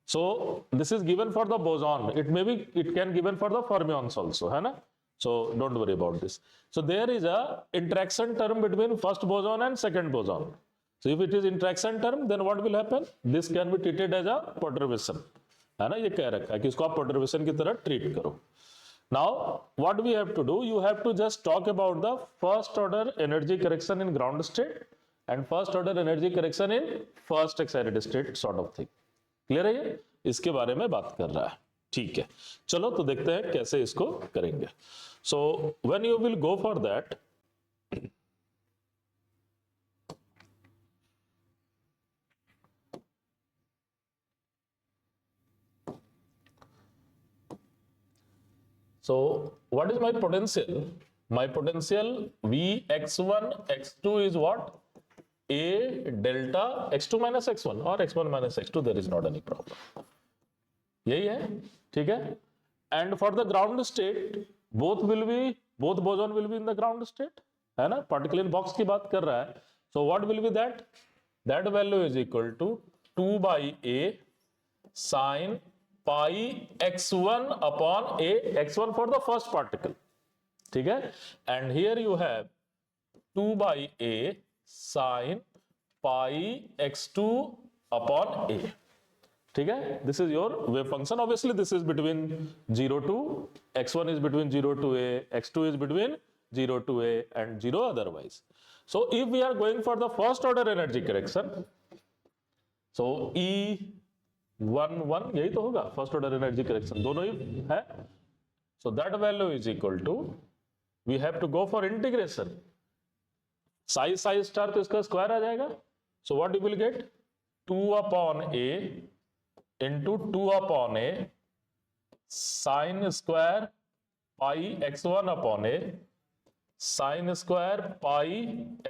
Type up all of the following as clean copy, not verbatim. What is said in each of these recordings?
So this is given for the boson. It can given for the fermions also, है ना? So don't worry about this. So there is a interaction term between first boson and second boson. So if it is interaction term, then what will happen? This can be treated as a perturbation, है ना? ये कह रखा है कि इसको आप perturbation की तरह treat करो. Now what we have to do? You have to just talk about the first order energy correction in ground state and first order energy correction in first excited state sort of thing. Clear है? ये इसके बारे में बात कर रहा है. ठीक है, चलो तो देखते हैं कैसे इसको करेंगे. सो when you will go for that, so what is my potential? My potential Vx1 x2 is what? A delta x2 minus x1 or x1 minus x2, there is not any problem. यही है, ठीक है. And for the ground state both boson will be in the ground state, है ना? Particle in box की बात कर रहा है. So what will be that value is equal to 2 by a sine pi x1 upon a, x1 for the first particle, ठीक है. And here you have 2 by a sine pi x2 upon a, ठीक है. This is your wave function. Obviously this is between 0 to x1 is between 0 to a, x2 is between 0 to a and 0 otherwise. So if we are going for the first order energy correction, so E11 यही तो होगा first order energy correction, दोनों ही है. So that value is equal to, we have to go for integration. Psi star तो इसका square आ जाएगा. So what you will get? 2 upon a into 2 upon a sin square pi x1 upon a sin square pi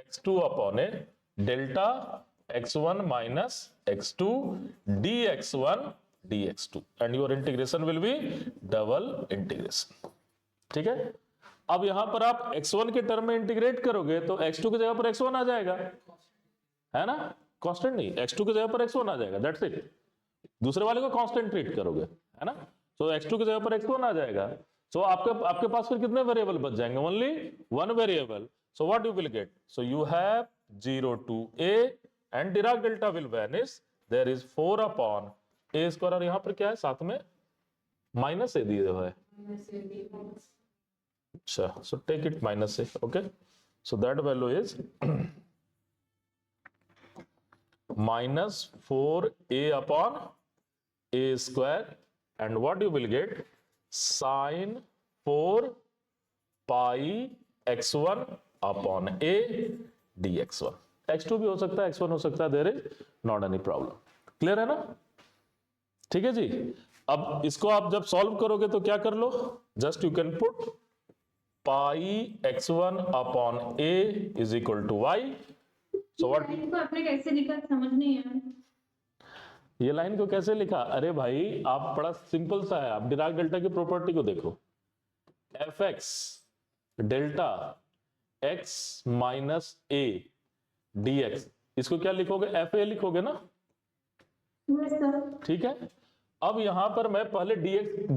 x2 upon a delta x1 minus x2 dx1 dx2, and your integration will be double integration. ठीक है. अब यहां पर आप x1 के term में integrate करोगे तो x2 की जगह पर x1 आ जाएगा, है ना? कांस्टेंट नहीं, x2 की जगह पर x1 आ जाएगा, दैट्स इट. दूसरे वाले को कांस्टेंट ट्रीट करोगे, है ना? तो x2 की जगह पर x1 आ जाएगा. सो आपके पास फिर कितने वेरिएबल बच जाएंगे? Only one variable. So what you will get? So you have 0 to a and Dirac delta will vanish. There is 4 upon a square, और यहां पर क्या है साथ में? माइनस a दिए हुए है. अच्छा, so take it minus a. Okay, so that value is minus 4a upon a square, and what you will get? Sin 4 pi x1 upon a dx1. x2 भी हो सकता है, x1 हो सकता है, there is not any problem. Clear है ना? ठीक है जी. अब इसको आप जब सॉल्व करोगे तो क्या कर लो? Just you can put pi x1 upon a is equal to y. So what? आपने कैसे लिखा समझ नहीं आया. ये लाइन को कैसे लिखा? अरे भाई आप बड़ा सिंपल सा है. आप डिराक डेल्टा की प्रॉपर्टी को देखो. fx delta x minus a dx, इसको क्या लिखोगे? fa लिखोगे ना? ठीक है. अब यहां पर मैं पहले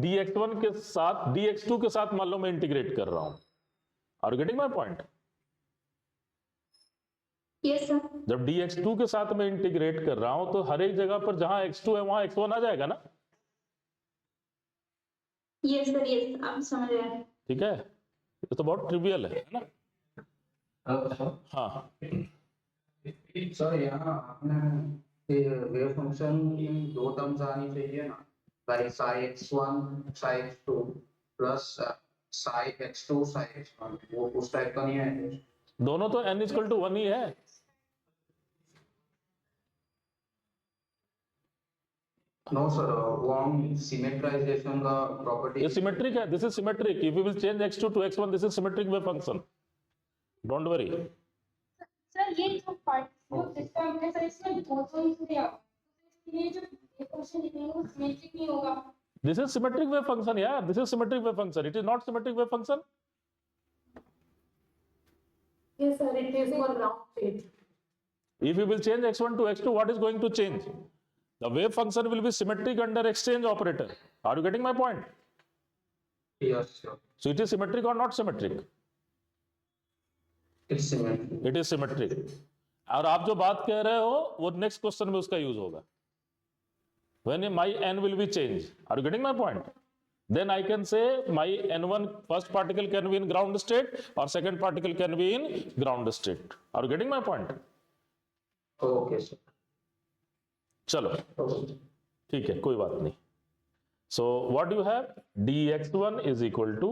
dx1 के साथ dx2 के साथ मान लो मैं इंटीग्रेट कर रहा हूं. Are you getting my point? Yes, sir. जब dx2 के साथ मैं इंटीग्रेट कर रहा हूं तो हर एक जगह पर जहां x2 है वहां x1 आ जाएगा ना? Yes, sir. Yes, आप समझ रहे हैं. ठीक है, ये तो बहुत ट्रिवियल है ना? हाँ सर, यहाँ आपने वेव फंक्शन की दो टर्म्स आनी चाहिए ना, like Sai x1 Sai x2 plus psi x2 Sai x1, वो उस टाइप का नहीं है. दोनों तो n इक्वल टू 1 ही है. नो सर, वो हम सिमेट्राइजेशन का प्रॉपर्टी. ये सिमेट्रिक है. This is symmetric. If you will change x2 to x1, this is symmetric wave function. Don't worry. Sir ये जो पार्ट वो जिसका हमने सर इसमें दो टर्म्स दिया, ये जो क्वेश्चन लिखेंगे वो सिमेट्रिक नहीं होगा. This is symmetric wave function यार. This is symmetric wave function. It is not symmetric wave function. Yes, sir. It is for ground state. If you will change x1 to x2, what is going to change? The wave function will be symmetric under exchange operator. Are you getting my point? Yes, sir. So it is symmetric or not symmetric? It's symmetric. It is symmetric. और आप जो बात कह रहे हो वो next question में उसका यूज होगा. When my n will be changed. Are you getting my point? Then I can say my n1 first particle can be in ground state or second particle can be in ground state. Are you getting my point? Okay, sir. चलो Okay. ठीक है, कोई बात नहीं. So what do you have? dx1 is equal to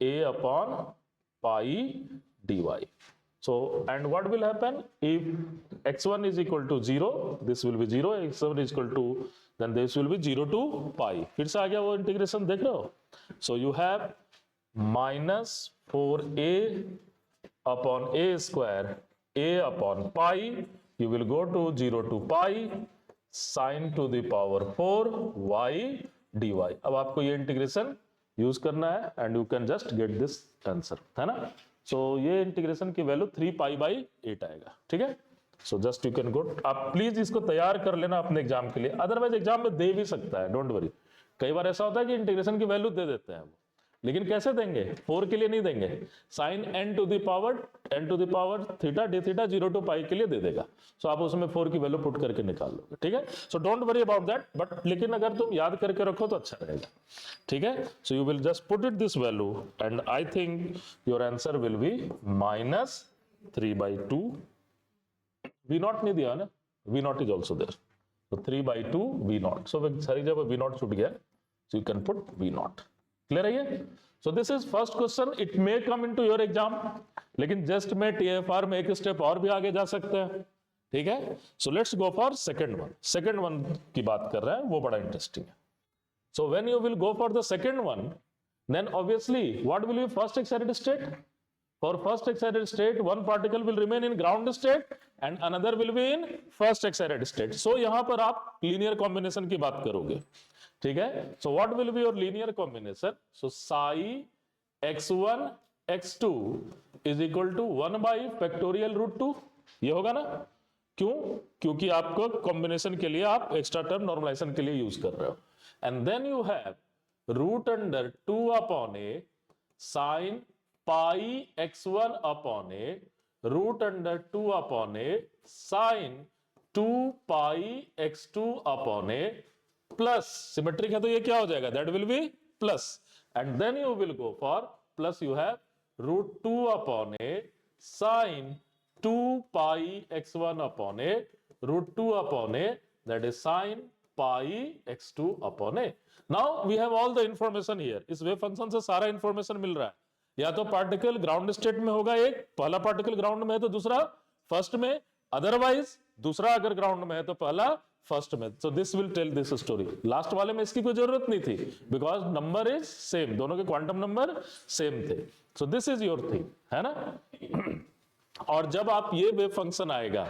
a upon pi dy. So and what will happen if x1 is equal to 0? This will be 0. x1 is equal to, then this will be 0 to pi. फिर से आ गया वो integration, देख रहे हो? So you have minus 4a upon a square a upon pi. You will go to 0 to pi sin to the power 4 y dy. अब आपको ये इंटीग्रेशन यूज करना है and you can just get this answer, है ना? सो ये integration की value 3 pi by 8 आएगा. ठीक है, सो जस्ट यू कैन गो. आप प्लीज इसको तैयार कर लेना अपने एग्जाम के लिए, अदरवाइज एग्जाम में दे भी सकता है, डोंट वरी. कई बार ऐसा होता है कि इंटीग्रेशन की वैल्यू दे देते हैं वो, लेकिन कैसे देंगे? 4 के लिए नहीं देंगे. Sine n to the power theta d theta 0 to pi के लिए दे देगा. सो आप उसमें 4 की वैल्यू पुट करके निकाल लोगे. ठीक है, so don't worry about that. But लेकिन अगर तुम याद करके रखो तो अच्छा रहेगा. ठीक है, so you will just put it this value and I think your answer will be minus 3/2. V naught नहीं दिया ना, V naught is also there. तो 3/2 वी नॉट. सो सारी जगह वी नॉट छूट गया, so you can put V naught. Clear है ये? So this is first question. It may come into your exam, लेकिन जस्ट में टीएफआर में एक स्टेप और भी आगे जा सकते हैं. ठीक है, so let's go for second one. Second one की बात कर रहे हैं, वो बड़ा इंटरेस्टिंग है. So when you will go for the second one, then obviously what will be first excited state? For first excited state, one particle will remain in ground state and another will be in first excited state. So यहाँ पर आप linear combination की बात करोगे. ठीक है, so what will be your linear combination? So psi x1 x2 is equal to 1 by factorial root 2. ये होगा ना? क्यों? क्योंकि आपको combination के लिए आप extra term normalization के लिए यूज कर रहे हो. And then you have root under 2 upon a sin pi x1 upon a root under 2 upon a sin 2 pi x2 upon a plus symmetric है तो ये क्या हो जाएगा? That will be plus. And then you will go for plus. You have root 2 upon a sin 2 pi x1 upon a root 2 upon a, that is sin pi x2 upon a. Now we have all the information here. इस wave function से सारा information मिल रहा है. या तो particle ground state में होगा, एक पहला पार्टिकल ग्राउंड में है तो दूसरा फर्स्ट में, अदरवाइज दूसरा अगर ग्राउंड में है तो पहला फर्स्ट में. So this will tell this story. Last वाले में इसकी कोई जरूरत नहीं थी, बिकॉज नंबर इज सेम, दोनों के क्वांटम नंबर सेम थे. सो दिस इज योर थिंग, है ना? और जब आप ये वेव फंक्शन आएगा,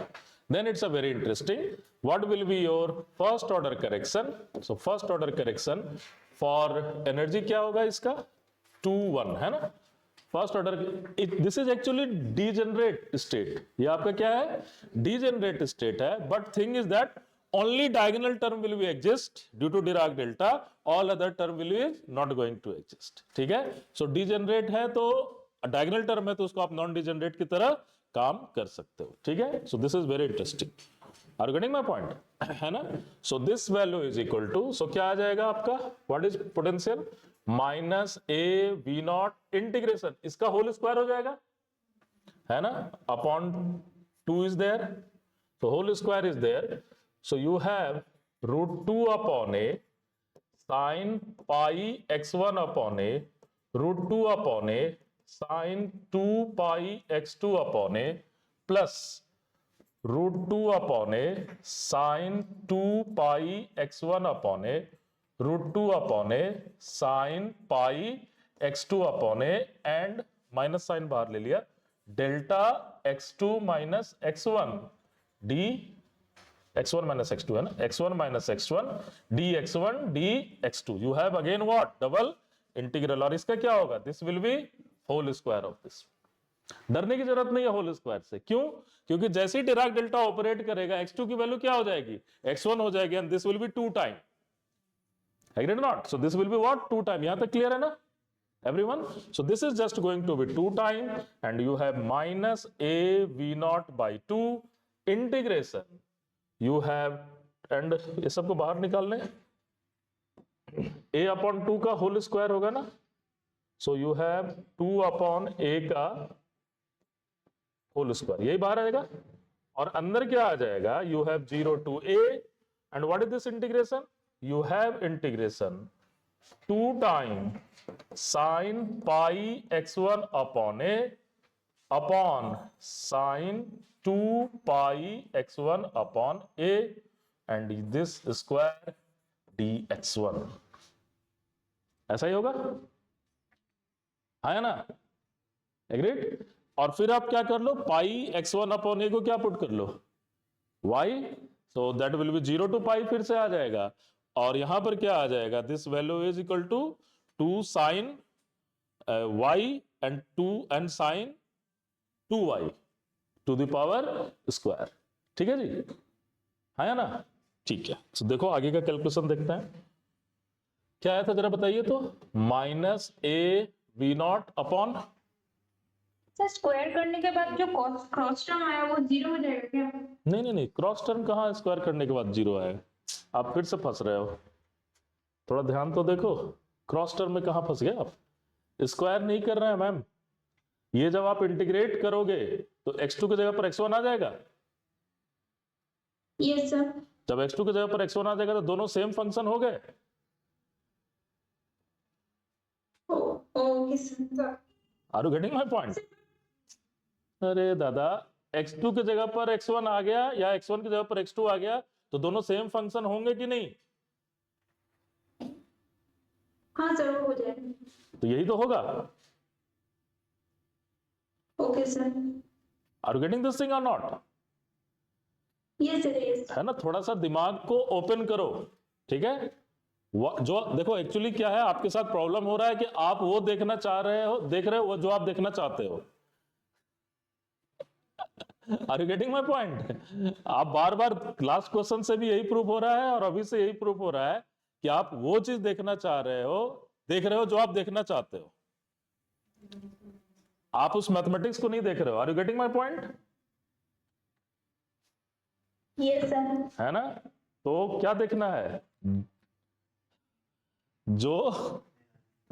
then it's a very interesting. What will be your first order correction? So first order correction for energy क्या होगा इसका? 2-1, है ना? First order. This is actually degenerate state. ये आपका क्या है? डीजेनरेट स्टेट है. But thing is that only diagonal term will be exist due to Dirac delta, all other term will be not going to exist. ठीक है, so degenerate है तो diagonal term है तो उसको आप non degenerate की तरह काम कर सकते हो. ठीक है, so this is very interesting. Are you getting my point? है ना? So this value is equal to, so क्या आ जाएगा आपका? What is potential? Minus a v not integration, इसका होल स्क्वायर हो जाएगा, है ना? Upon 2 is there, so whole square is there. So you have root 2 upon a sin pi x1 upon a root 2 upon a sin 2 pi x2 upon a plus root 2 upon a sin 2 pi x1 upon a root 2 upon a sin pi x2 upon a and minus sign बाहर ले लिया, delta x2 minus x1 d x1 minus x2 है ना, x1 minus x1 dx1 dx2. You have again what? Double integral. और इसका क्या होगा? This will be whole square of this. डरने की जरूरत नहीं है होल स्क्वायर से। क्यों? क्योंकि जैसे ही डिराक डेल्टा ऑपरेट करेगा x2 की वैल्यू क्या हो जाएगी, x1 हो जाएगी, and this will be 2 time, agreed not? So this will be what, 2 time. यहां तक क्लियर है ना everyone? So this is just going to be 2 time, and you have minus a v naught by 2 integration you have, and ये सबको बाहर निकाल लें, a upon 2 का होल स्क्वायर होगा ना, so you have 2 upon a का होल स्क्वायर, यही बाहर आएगा, और अंदर क्या आ जाएगा, you have 0 to a, and what is this integration? You have integration 2 time sin pi x1 upon a upon sin 2 pi x1 upon a, and this square dx1, ऐसा ही होगा, है ना? एग्रीड? और फिर आप क्या कर लो, पाई x1 अपॉन a को क्या पुट कर लो, y, so that will be 0 to पाई, फिर से आ जाएगा, और यहां पर क्या आ जाएगा, this value is equal to 2 sin y and 2 and sin 2y to the power square, ठीक है जी, है ना? ठीक है, तो देखो आगे का कैलकुलेशन देखते हैं, क्या आया था जरा बताइए तो, minus A V naught upon, sir square करने के बाद जो क्रॉस टर्म आया वो 0 हो जाएगा क्या? नहीं, क्रॉस टर्म कहाँ स्क्वायर करने के बाद 0 आएगा, आप फिर से फंस रहे हो, थोड़ा ध्यान तो देखो, क्रॉस टर्म में कहां फंस गए आप, स्क्वायर नहीं कर रहे हैं मैम, ये जब आप इंटीग्रेट करोगे तो x2 की जगह पर x1 आ जाएगा, यस सर। जब x2 की जगह पर x1 आ जाएगा तो दोनों सेम फंक्शन हो गए, okay sir. Are you getting my point? अरे दादा, x2 की जगह पर x1 आ गया या x1 की जगह पर x2 आ गया तो दोनों सेम फंक्शन होंगे कि नहीं? हाँ सर, हो जाएगा। तो यही तो होगा, okay sir. Are you getting this thing or not? Yes sir, yes. है ना, थोड़ा सा दिमाग को ओपन करो, ठीक है? जो देखो एक्चुअली क्या है, आपके साथ प्रॉब्लम हो रहा है कि आप वो देखना चाह रहे हो, देख रहे हो वो जो आप देखना चाहते हो, are you getting my point? आप बार बार लास्ट क्वेश्चन से भी यही प्रूफ हो रहा है और अभी से यही प्रूफ हो रहा है कि आप वो चीज देखना चाह रहे हो, देख रहे हो जो आप देखना चाहते हो, आप उस मैथमेटिक्स को नहीं देख रहे हो, are you getting my point? Yes sir. है ना? तो क्या देखना है, जो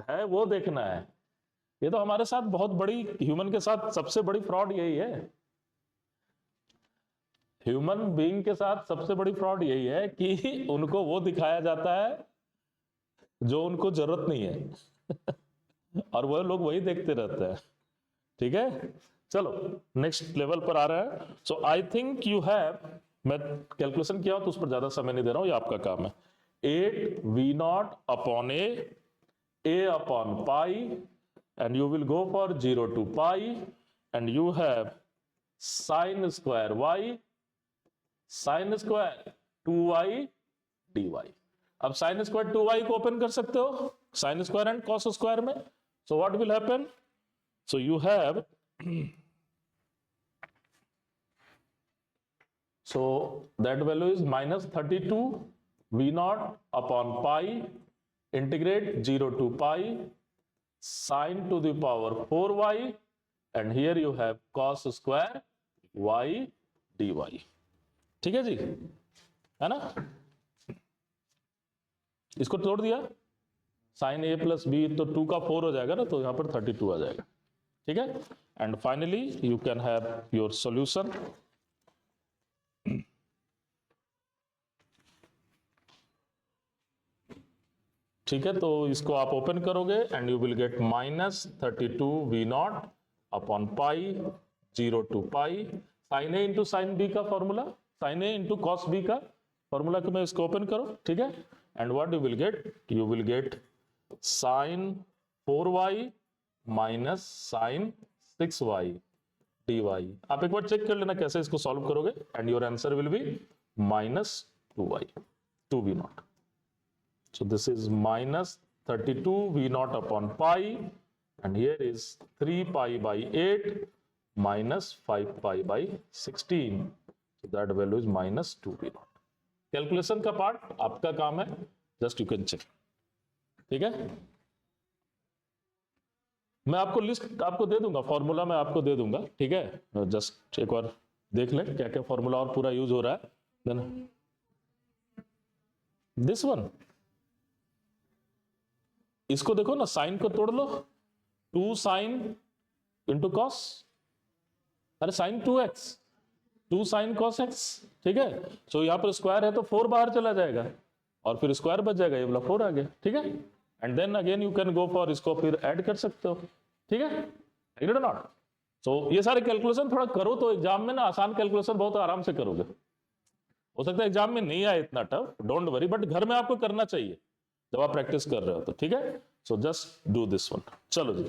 है वो देखना है, ये तो हमारे साथ बहुत बड़ी, ह्यूमन के साथ सबसे बड़ी फ्रॉड यही है, ह्यूमन बीइंग के साथ सबसे बड़ी फ्रॉड यही है कि उनको वो दिखाया जाता है जो उनको जरूरत नहीं है और वो लोग वही देखते रहते हैं, ठीक है? चलो नेक्स्ट लेवल पर आ रहा है, सो आई थिंक यू हैव, मैं कैलकुलेशन किया हूं तो उस पर ज्यादा समय नहीं दे रहा हूं, ये आपका काम है, 8 v naught upon a upon pi, and you will go for 0 to पाई, and you have sine square y, sine square 2y dy। अब साइन स्क्वायर 2y को ओपन कर सकते हो sine square and cos square में, so what will happen, so you have, so that value is minus 32 v naught upon pi, integrate 0 to pi sine to the power 4y, and here you have cos square y dy, ठीक है जी, है ना? इसको तोड़ दिया, sign a plus B तो 2 का 4 हो जाएगा ना, तो यहां पर 32 आ जाएगा, ठीक है? And finally you can have your solution, ठीक है? तो इसको आप ओपन करोगे and you will get minus 32 V naught upon pi 0 to pi, sine A into sine B का formula, sine A into cos B का फॉर्मूला को मैं इसको ओपन करो, ठीक है? And what you will get sine 4y minus sine 6y dy। आप एक बार चेक कर लेना कैसे इसको सॉल्व करोगे, and your answer will be minus 2y 2 v not. So this is minus 32 v naught upon pi, and here is 3 pi by 8 minus 5 pi by 16, so that value is minus 2b naught. Calculation का part आपका काम है, just you can check. ठीक है, मैं आपको list आपको दे दूंगा, फॉर्मूला मैं आपको दे दूंगा. ठीक है, जस्ट एक बार देख लें क्या क्या फॉर्मूला और पूरा यूज हो रहा है. देन दिस वन, इसको देखो ना, साइन को तोड़ लो, 2 साइन इंटू कॉस, अरे sine 2x, 2 sine cos x. ठीक है, सो यहाँ पर स्क्वायर है तो 4 बाहर चला जाएगा और फिर स्क्वायर बच जाएगा, ये वाला 4 आ गया. ठीक है, and then again you can go for, इसको फिर ऐड कर सकते हो. ठीक है, एग्रीड और नॉट? सो ये सारे कैलकुलेशन थोड़ा करो तो एग्जाम में ना आसान कैलकुलेशन बहुत आराम से करोगे. हो सकता है एग्जाम में नहीं आए इतना टफ, डोंट वरी, बट घर में आपको करना चाहिए जब आप प्रैक्टिस कर रहे हो तो. ठीक है, so just do this one. चलो जी.